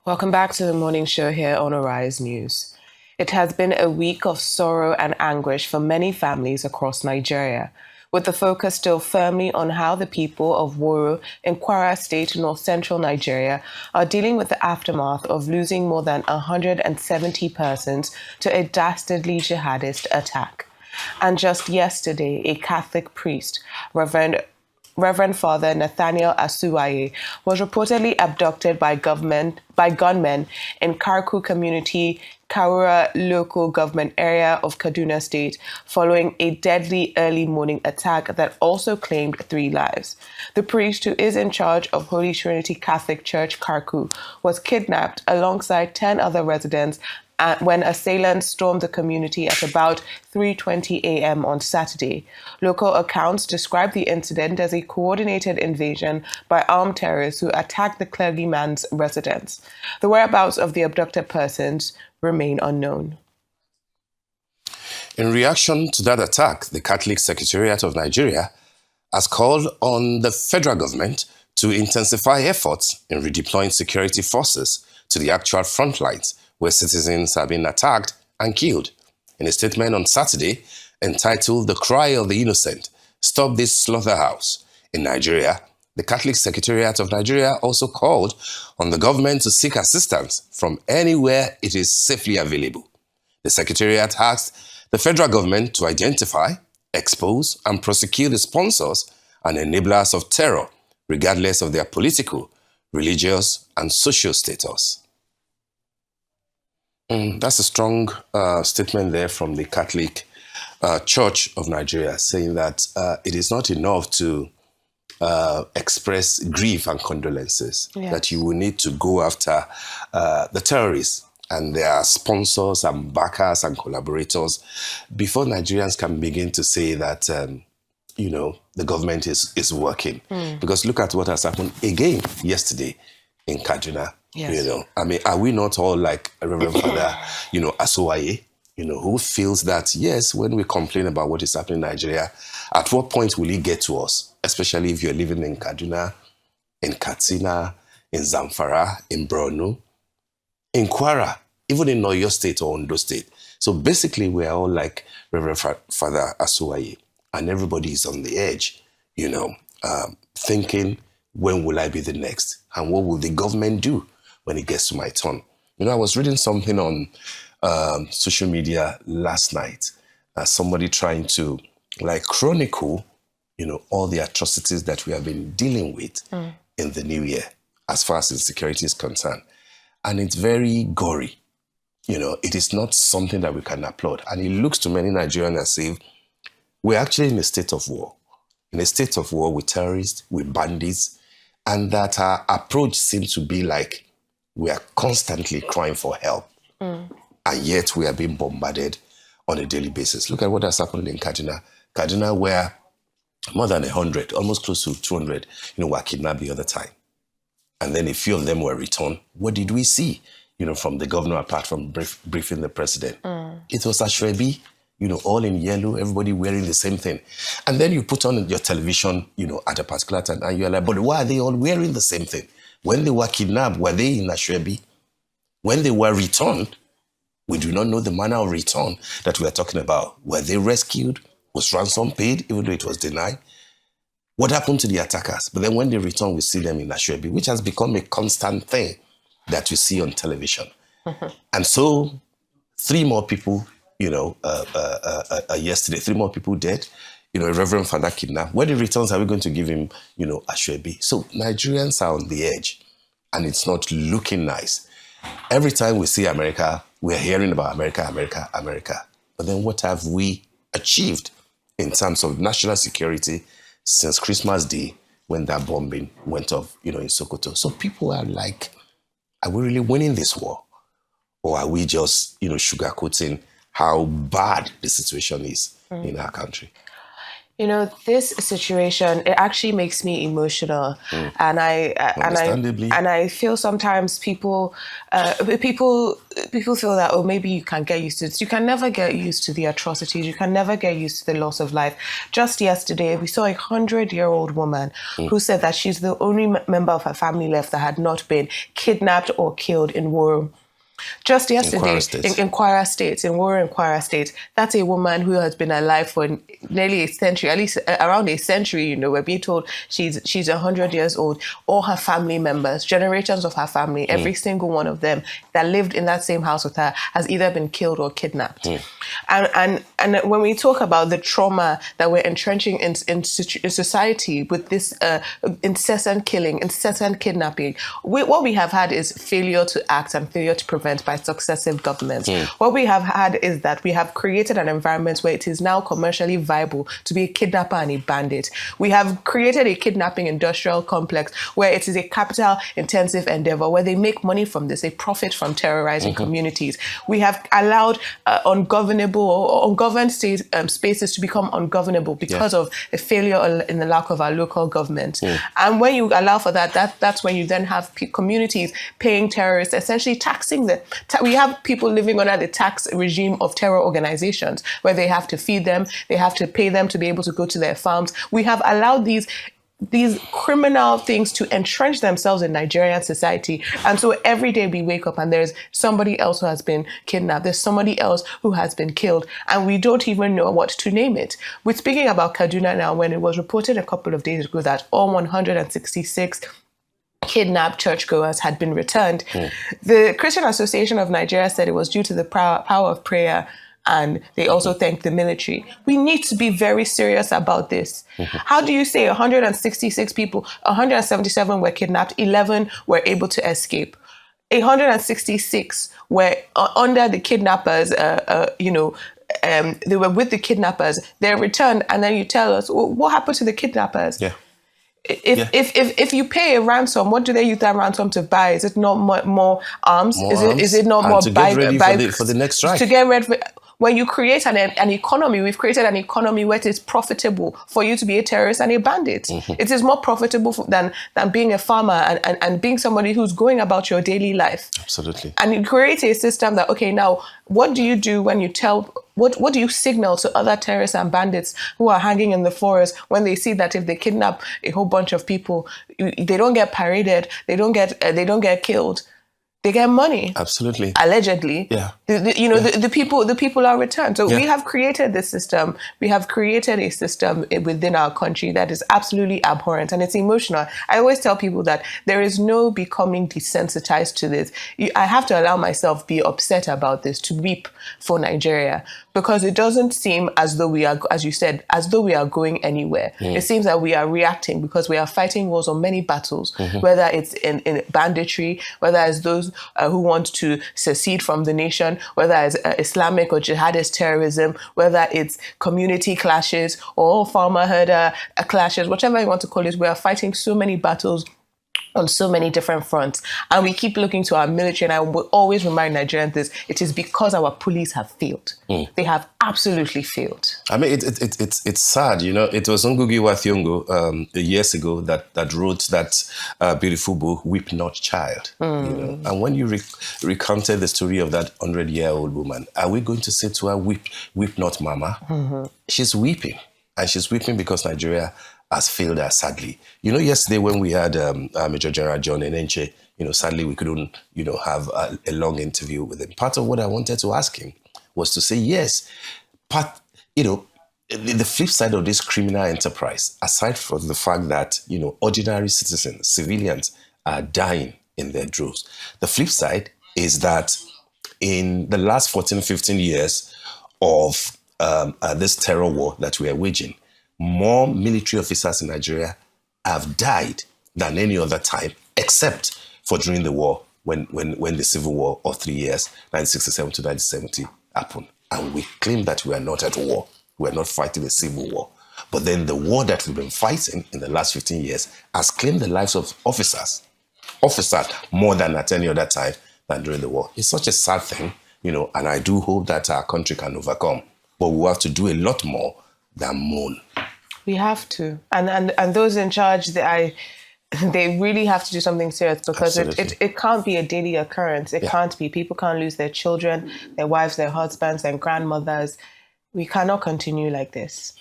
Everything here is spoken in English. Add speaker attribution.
Speaker 1: Welcome back to the morning show here on Arise News. It has been a week of sorrow and anguish for many families across Nigeria, with the focus still firmly on how the people of Woro in Kwara State, north central Nigeria, are dealing with the aftermath of losing more than 170 persons to a dastardly jihadist attack. And just yesterday, a Catholic priest, Reverend Father Nathaniel Asuwaye, was reportedly abducted by gunmen in Karku community, Kaura local government area of Kaduna State, following a deadly early morning attack that also claimed 3 lives. The priest, who is in charge of Holy Trinity Catholic Church Karku, was kidnapped alongside 10 other residents when assailants stormed the community at about 3:20 a.m. on Saturday. Local accounts describe the incident as a coordinated invasion by armed terrorists who attacked the clergyman's residence. The whereabouts of the abducted persons remain unknown.
Speaker 2: In reaction to that attack, the Catholic Secretariat of Nigeria has called on the federal government to intensify efforts in redeploying security forces to the actual front lines where citizens have been attacked and killed. In a statement on Saturday entitled "The Cry of the Innocent, Stop This Slaughterhouse" in Nigeria, the Catholic Secretariat of Nigeria also called on the government to seek assistance from anywhere it is safely available. The Secretariat asked the federal government to identify, expose, and prosecute the sponsors and enablers of terror, regardless of their political, religious, and social status. That's a strong statement there from the Catholic Church of Nigeria, saying that it is not enough to express grief and condolences,
Speaker 1: Yes.
Speaker 2: that you will need to go after the terrorists and their sponsors and backers and collaborators before Nigerians can begin to say that, the government is working. Because look at what has happened again yesterday in Kaduna.
Speaker 1: Yes.
Speaker 2: Are we not all like Reverend Father, Asuwaye, who feels that, yes, when we complain about what is happening in Nigeria, at what point will it get to us? Especially if you're living in Kaduna, in Katsina, in Zamfara, in Borno, in Kwara, even in Oyo State or Ondo State. So basically, we're all like Reverend Father Asuwaye, and everybody is on the edge, thinking, when will I be the next? And what will the government do when it gets to my turn? I was reading something on social media last night, somebody trying to chronicle, all the atrocities that we have been dealing with in the new year, as far as insecurity is concerned. And it's very gory. It is not something that we can applaud. And it looks to many Nigerians as if we're actually in a state of war. In a state of war with terrorists, with bandits, and that our approach seems to be like we are constantly crying for help. And yet we are being bombarded on a daily basis. Look at what has happened in Kaduna. Kaduna, where more than 100, almost close to 200, were kidnapped the other time. And then a few of them were returned. What did we see, from the governor, apart from briefing the president? It was Ashwebi, all in yellow, everybody wearing the same thing. And then you put on your television, at a particular time, and you're like, but why are they all wearing the same thing? When they were kidnapped, were they in Ashwebi? When they were returned, we do not know the manner of return that we are talking about. Were they rescued? Was ransom paid, even though it was denied? What happened to the attackers? But then when they return, we see them in Ashwebi, which has become a constant thing that you see on television. And so 3 more people, yesterday, 3 more people dead. A Reverend Father kidnapped. When he returns, are we going to give him, Ashwebi? So Nigerians are on the edge, and it's not looking nice. Every time we see America, we're hearing about America, America, America. But then what have we achieved in terms of national security since Christmas Day, when that bombing went off, in Sokoto? So people are like, are we really winning this war? Or are we just, sugarcoating how bad the situation is in our country?
Speaker 1: You know, this situation, it actually makes me emotional, and
Speaker 2: Understandably.
Speaker 1: I feel sometimes people feel that, oh, maybe you can get used to it. You can never get used to the atrocities. You can never get used to the loss of life. Just yesterday, we saw a 100-year-old woman who said that she's the only member of her family left that had not been kidnapped or killed in war. Just yesterday, in Kwara State, in Warren, Kwara State, that's a woman who has been alive for nearly a century, at least around a century. You know, we're being told she's 100 years old. All her family members, generations of her family, every single one of them that lived in that same house with her has either been killed or kidnapped. And when we talk about the trauma that we're entrenching in society with this incessant killing, incessant kidnapping, what we have had is failure to act and failure to prevent by successive governments. What we have had is that we have created an environment where it is now commercially viable to be a kidnapper and a bandit. We have created a kidnapping industrial complex where it is a capital intensive endeavor where they make money from this, they profit from terrorizing communities. We have allowed ungovernable or ungoverned state spaces to become ungovernable because of a failure in the lack of our local government. And when you allow for that's when you then have communities paying terrorists, essentially taxing them. We have people living under the tax regime of terror organizations where they have to feed them, they have to pay them to be able to go to their farms. We have allowed these criminal things to entrench themselves in Nigerian society. And so every day we wake up and there's somebody else who has been kidnapped. There's somebody else who has been killed. And we don't even know what to name it. We're speaking about Kaduna now, when it was reported a couple of days ago that all 166 kidnapped churchgoers had been returned. The Christian Association of Nigeria said it was due to the power of prayer, and they also thanked the military. We need to be very serious about this. How do you say 166 people, 177 were kidnapped, 11 were able to escape? 166 were under the kidnappers, they were with the kidnappers, they're returned, and then you tell us, well, what happened to the kidnappers? If you pay a ransom, what do they use that ransom to buy? Is it not more arms? Is it not more
Speaker 2: to get ready for the next strike?
Speaker 1: To get ready. When you create an economy, we've created an economy where it is profitable for you to be a terrorist and a bandit. It is more profitable than being a farmer and being somebody who's going about your daily life.
Speaker 2: Absolutely.
Speaker 1: And you create a system that, okay, now, what do you do when you what do you signal to other terrorists and bandits who are hanging in the forest when they see that if they kidnap a whole bunch of people, they don't get paraded, they don't get killed, they get money?
Speaker 2: Absolutely.
Speaker 1: Allegedly.
Speaker 2: Yeah.
Speaker 1: The people are returned. So we have created this system. We have created a system within our country that is absolutely abhorrent, and it's emotional. I always tell people that there is no becoming desensitized to this. I have to allow myself be upset about this, to weep for Nigeria, because it doesn't seem as though we are, as you said, as though we are going anywhere. It seems that we are reacting because we are fighting wars on many battles, whether it's in banditry, whether it's those who want to secede from the nation, whether it's Islamic or jihadist terrorism, whether it's community clashes or farmer-herder clashes, whatever you want to call it. We are fighting so many battles on so many different fronts. And we keep looking to our military, and I will always remind Nigerians this: it is because our police have failed. They have absolutely failed.
Speaker 2: I mean, it's sad, you know. It was Ngugi wa Thiong'o years ago that wrote that beautiful book, Weep Not Child. You know? And when you recounted the story of that 100-year-old woman, are we going to say to her, weep not, mama? She's weeping. And she's weeping because Nigeria has failed her, sadly. You know, yesterday when we had Major General John Enenche, you know, sadly we couldn't, have a long interview with him. Part of what I wanted to ask him was to say, yes, the flip side of this criminal enterprise, aside from the fact that, ordinary citizens, civilians are dying in their droves, the flip side is that in the last 14, 15 years of this terror war that we are waging, more military officers in Nigeria have died than any other time, except for during the war, when the civil war of 3 years, 1967 to 1970, happened. And we claim that we are not at war. We are not fighting a civil war. But then the war that we've been fighting in the last 15 years has claimed the lives of officers more than at any other time than during the war. It's such a sad thing, and I do hope that our country can overcome. But we have to do a lot more than moan.
Speaker 1: We have to, and those in charge, they really have to do something serious, because it can't be a daily occurrence. It can't be. People can't lose their children, their wives, their husbands, their grandmothers. We cannot continue like this.